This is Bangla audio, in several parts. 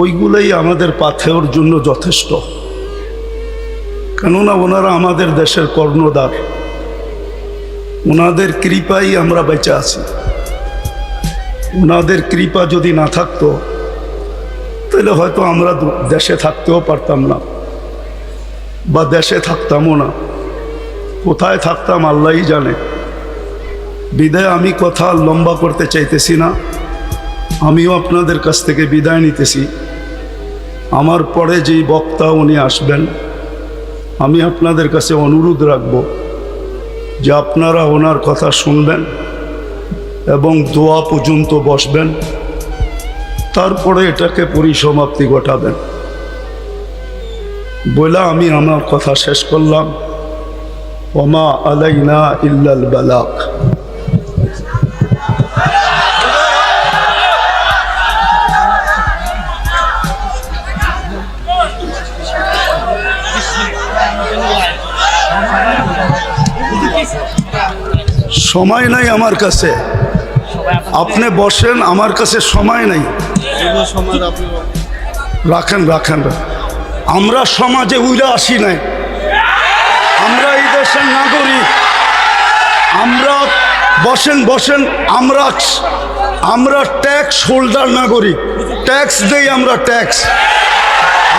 ওইগুলোই আমাদের পাথেওর জন্য যথেষ্ট। কেননা ওনারা আমাদের দেশের কর্ণধার, ওনাদের কৃপাই আমরা বেঁচে আছি। ওনাদের কৃপা যদি না থাকতো তাহলে হয়তো আমরা দেশে থাকতেও পারতাম না, বা দেশে থাকতামও না। কোথায় থাকতাম আল্লাহই জানে। বিদায় আমি কথা লম্বা করতে চাইতেছি না, আমিও আপনাদের কাছ থেকে বিদায় নিতেছি। আমার পরে যেই বক্তা উনি আসবেন, আমি আপনাদের কাছে অনুরোধ রাখব যে আপনারা ওনার কথা শুনবেন এবং দোয়া পর্যন্ত বসবেন, তারপরে এটাকে পরিসমাপ্তি ঘটাবেন। বলে আমি আমার কথা শেষ করলাম। ওমা আলাইনা ইল্লাল বালাগ। সময় নাই আমার কাছে, আপনি বসেন, আমার কাছে সময় নাই। রাখেন রাখেন, আমরা সমাজে উইরা আসি নাই, আমরা এই দেশের নাগরিক। আমরা বসেন বসেন, আমরা ট্যাক্স হোল্ডার নাগরিক, ট্যাক্স দেই আমরা,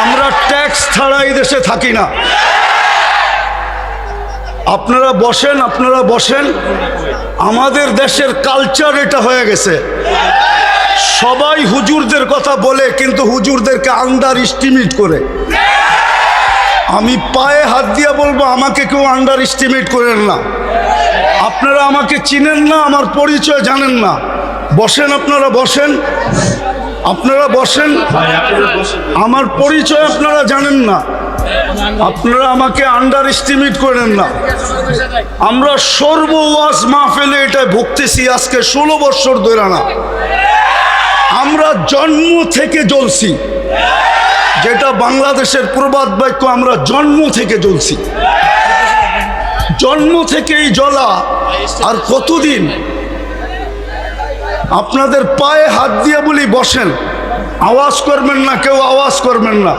আমরা ট্যাক্স ছাড়া এই দেশে থাকি না। আপনারা বসেন। আমাদের দেশের কালচার এটা হয়ে গেছে, সবাই হুজুরদের কথা বলে কিন্তু হুজুরদেরকে আন্ডার এস্টিমেট করে। আমি পায়ে হাত দিয়ে বলবো, আমাকে কেউ আন্ডার এস্টিমেট করেন না। আপনারা আমাকে চিনেন না, আমার পরিচয় জানেন না। বসেন, আপনারা বসেন, আমার পরিচয় আপনারা জানেন না, আপনারা আমাকে আন্ডার এস্টিমেট করেন না। আমরা সর্ব ওয়াজ মাহফিলে এটা ভুগতেছি আজকে 16 বছর ধরে না। আমরা জন্ম থেকে জ্বলছি, যেটা বাংলাদেশের প্রবাদ বাক্য, আমরা জন্ম থেকে জ্বলছি। জন্ম থেকেই জ্বলা। আর কতদিন? আপনাদের পায়ে হাত দিয়ে বলি বসেন, আওয়াজ করবেন না, কেউ আওয়াজ করবেন না।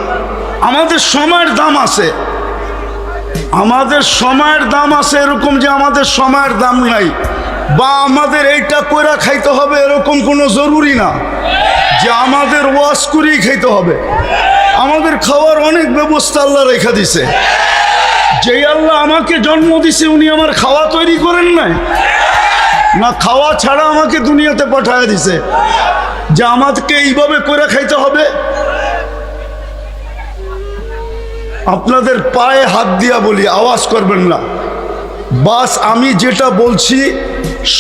আমাদের সময়ের দাম আছে, আমাদের সময়ের দাম আছে। এরকম যে আমাদের সময়ের দাম নাই বা আমাদের এইটা কইরা খাইতে হবে এরকম কোনো জরুরি না যে আমাদের ওয়াজ করেই খাইতে হবে। আমাদের খাওয়ার অনেক ব্যবস্থা আল্লাহ রেখে দিছে। যেই আল্লাহ আমাকে জন্ম দিছে উনি আমার খাওয়া তৈরি করেন নাই না, খাওয়া ছাড়া আমাকে দুনিয়াতে পাঠায় দিছে যে আমাকে এইভাবে করে খাইতে হবে। আপনাদের পায়ে হাত দিয়া বলি, আওয়াজ করবেন না। বাস আমি যেটা বলছি,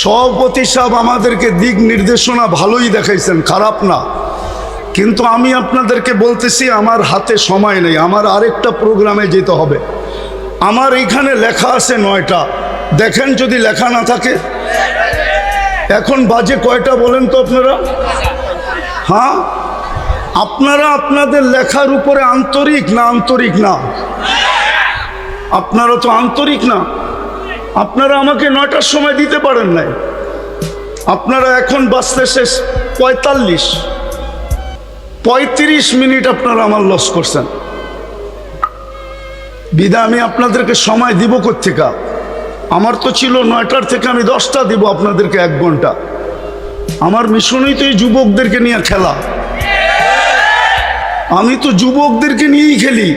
সভাপতি সাহেব আমাদেরকে দিক নির্দেশনা ভালোই দেখাইছেন, খারাপ না। কিন্তু আমি আপনাদেরকে বলতেছি, আমার হাতে সময় নেই, আমার আরেকটা প্রোগ্রামে যেতে হবে। আমার এইখানে লেখা আছে 9টা, দেখেন যদি লেখা না থাকে। এখন বাজে কয়টা বলেন তো আপনারা? হ্যাঁ, আপনারা আপনাদের লেখার উপরে আন্তরিক না? আন্তরিক না? আপনারা তো আন্তরিক না। আপনারা আমাকে 9টার সময় দিতে পারেন নাই। আপনারা এখন বাজতে শেষ 35 মিনিট আপনারা আমার লস করছেন। বিদা আমি আপনাদেরকে সময় দিব কোত্থেকে? আমার তো ছিল 9টার থেকে আমি 10টা দিব আপনাদেরকে 1 ঘন্টা। আমার মিশনই তো এই যুবকদেরকে নিয়ে খেলা। আমি তো যুবকদেরকে নিয়েই খেলি,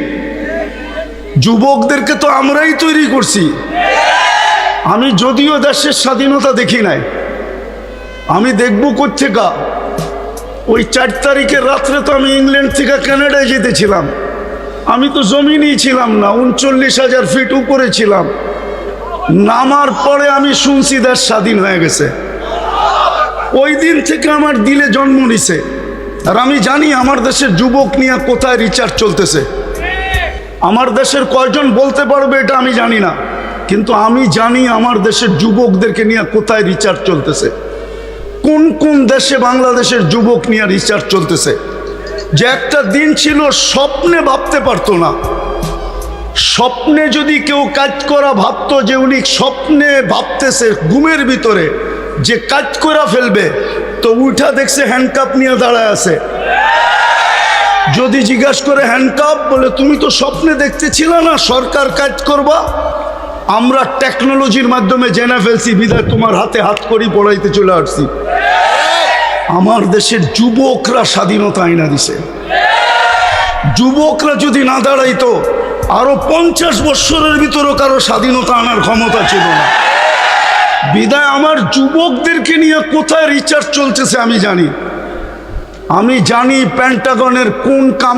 যুবকদেরকে তো আমরাই তৈরি করছি। আমি যদিও দেশের স্বাধীনতা দেখি নাই, আমি দেখব কোত্থেকে? ওই 4 তারিখের রাত্রে তো আমি ইংল্যান্ড থেকে কানাডায় যেতেছিলাম, আমি তো জমিনেই ছিলাম না, 39,000 ফিট উপরে ছিলাম। নামার পরে আমি শুনছি দেশ স্বাধীন হয়ে গেছে। ওই দিন থেকে আমার দিলে জন্ম নিছে। আর আমি জানি আমার দেশের যুবক নিয়ে কোথায় রিচার্জ চলতেছে। আমার দেশের কয়জন বলতে পারবে এটা আমি জানি না, কিন্তু আমি জানি আমার দেশের যুবকদেরকে নিয়ে কোথায় রিচার্জ চলতেছে, কোন কোন দেশে বাংলাদেশের যুবক নিয়ে রিচার্জ চলতেছে। যে একটা দিন ছিল স্বপ্নে ভাবতে পারতো না। স্বপ্নে যদি কেউ কাজ করা ভাবতো, যে উনি স্বপ্নে ভাবতেছে ঘুমের ভিতরে যে কাজ করা ফেলবে, তো উঠা দেখছে হ্যান্ডকাপ নিয়ে দাঁড়ায় আছে। যদি জিজ্ঞাসা করে হ্যান্ডকাপ, বলে তুমি তো স্বপ্নে দেখতেছিলে না সরকার কাজ করবা, আমরা টেকনোলজির মাধ্যমে জেনে ফেলছি, বিধায় তোমার হাতে হাত করি পড়াইতে চলে আসছি। আমার দেশের যুবকরা স্বাধীনতা আইনা দিছে। যুবকরা যদি না দাঁড়াইতো আরো 50 বছরের ভিতরও কারো স্বাধীনতা আনার ক্ষমতা ছিল না। বিদায় আমার যুবকদেরকে নিয়ে কোথায় রিসার্চ চলতেছে আমি জানি। পেন্টাগনের কোন কাম